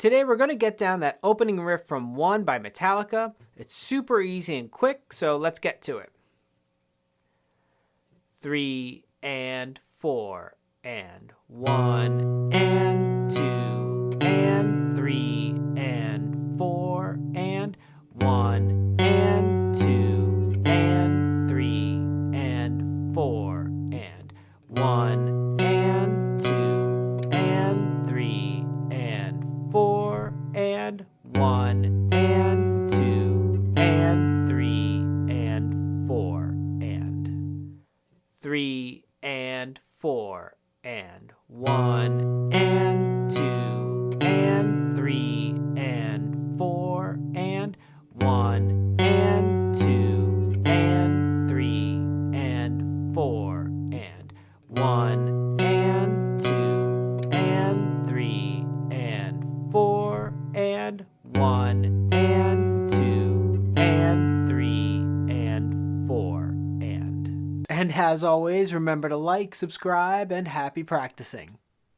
Today we're going to get down that opening riff from 1 by Metallica. It's super easy and quick, so let's get to it. 3 and 4 and 1 and 2 and 3 and 4 and 1 and 2 and 3 and 4 and 1 and 2 and 3 and 4 and 1 and 2 and 3 and 4 and 3 and 4 and 1 and 2 and 3 and 4 and 1 and 2 and 3 and 4 and 1 and 2 and 3 and 4 and 1 and 2 and 3 and 4 and as always, remember to like, subscribe, and happy practicing.